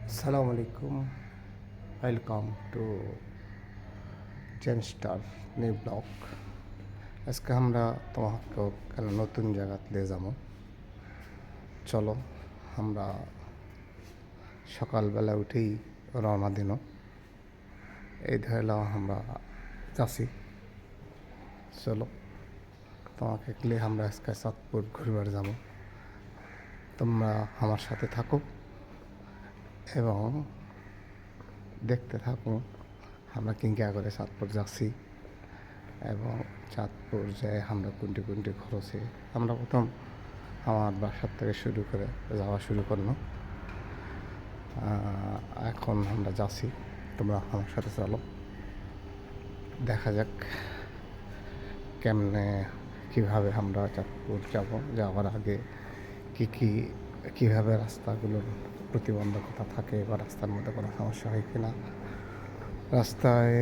আসসালামু আলাইকুম, welcome to Zen Star new blog. আজকে আমরা তোমাকে কেন নতুন জায়গাতে নিয়ে যাবো। চলো, আমরা সকালবেলা উঠেই রওনা দিন। এই ধরলাম আমরা যাচ্ছি। চলো, তোমাকে নিয়ে আমরা আজকে চাঁদপুর ঘুরবার যাব। তোমরা আমার সাথে থাকো এবং দেখতে থাকুন আমরা কিংকা করে চাঁদপুর যাচ্ছি এবং চাঁদপুর যায় আমরা কোনটি কোনটি খরচে। আমরা প্রথম আমার বাসার থেকে শুরু করে যাওয়া শুরু করলাম। এখন আমরা যাচ্ছি, তোমরা আমার সাথে চলো, দেখা যাক কেমনে কীভাবে আমরা চাঁদপুর যাব। যাওয়ার আগে কীভাবে রাস্তাগুলোর প্রতিবন্ধকতা থাকে বা রাস্তার মধ্যে কোনো সমস্যা হয় কি না, রাস্তায়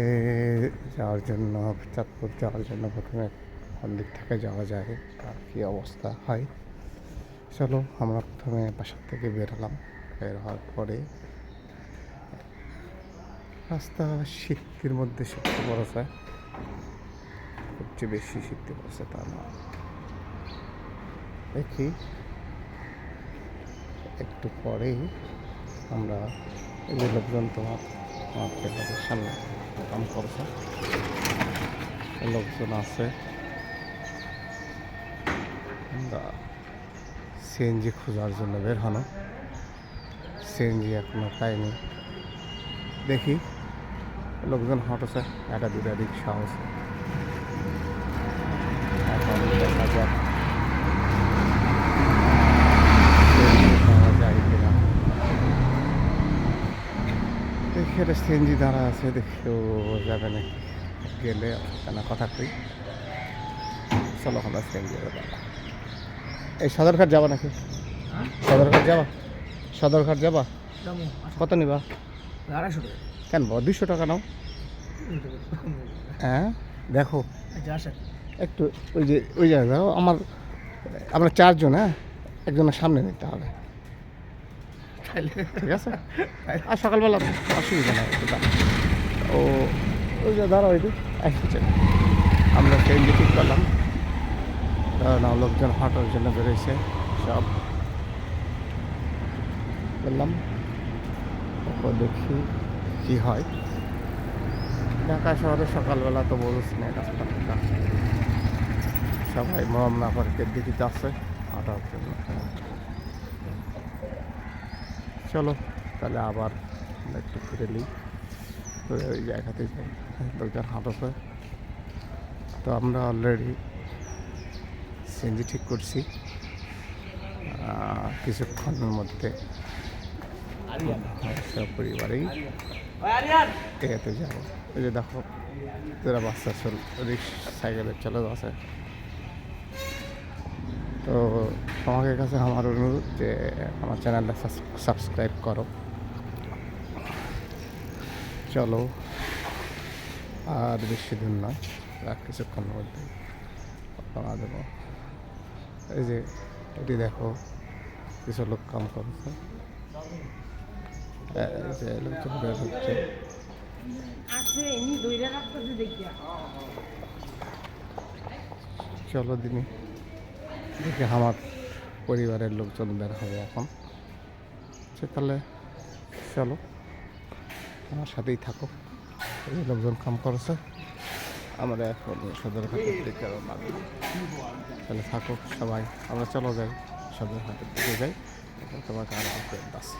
যাওয়ার জন্য চাঁদপুর যাওয়ার জন্য প্রথমে কোন দিক থেকে যাওয়া যায় তার কী অবস্থা হয়। চলো, আমরা প্রথমে বাসার থেকে বের হলাম। বের হওয়ার পরে রাস্তা শীতের মধ্যে শীতে পড়েছে, সবচেয়ে বেশি শীতে পড়েছে তা না। দেখি একটু পরেই আমরা এই যে লোকজন তোমার সামনে কাম করছে, লোকজন আছে। আমরা সিএনজি খোঁজার জন্য বের হলো। সিএনজি এখনো পাইনি। দেখি লোকজন হটেছে, একটা দুটা রিক্সা আছে। এখন দেখা যাক পাওয়া যায় কিনা। দেখি একটা সিএনজি দাঁড়া আছে, দেখেও যাবে নাকি, গেলে কেন কথা কই। চলো আমরা সিএনজি দাঁড়া। এই সদরঘাট যাবা নাকি? সদরঘাট যাবা? সদরঘাট যাবা? কত নিবা? 250 টাকা। কেন 200 টাকা নাও? হ্যাঁ দেখো একটু ওই জায়গায় যাও। আমরা 4 জন, হ্যাঁ, একজনের সামনে নিতে হবে, ঠিক আছে? আর সকালবেলা অসুবিধা নেই। ও ওই যে দাঁড়া, ওই আসছে। আমরা ট্রেনটি ঠিক করলাম, কারণ লোকজন হাঁটার জন্য বেরোয়েছে সব। বললাম দেখি কী হয়। ঢাকা শহরে সকালবেলা তো বলছ না, রাস্তাটা সবাই মোহাম্মদ পার্কের দিকে যাচ্ছে হাঁটার জন্য। চলো তাহলে আবার আমরা একটু ঘুরে নিই, ঘুরে ওই জায়গাতে যাই। লোকজন হাঁটছে, তো আমরা অলরেডি সিএনজি ঠিক করছি। কিছুক্ষণের মধ্যে সব পরিবারেই এতে যাবো। ওই যে দেখো যারা বাচ্চা সাইকেলে চলে যাচ্ছে। তো তোমাদের কাছে আমার অনুরোধ যে আমার চ্যানেলটা সাবস্ক্রাইব করো। চলো, আর বেশি দিন নয়, আর কিছুক্ষণের মধ্যে পাওয়া দেবো। এই যে এটি দেখো, কিছু লোক কাম করছে, যে লোকজন বের হচ্ছে। চলো দিনই দেখি আমার পরিবারের লোকজন বের হবে এখন। তাহলে চলো আমার সাথেই থাকো। এই লোকজন কাম করছে, আমরা এখন সদরঘাটের দিকে রওনা দিই। তাহলে থাকো সবাই, আমরা চলো যাই, সদরঘাটের দিকে যাই। তোমাকে আর আছে।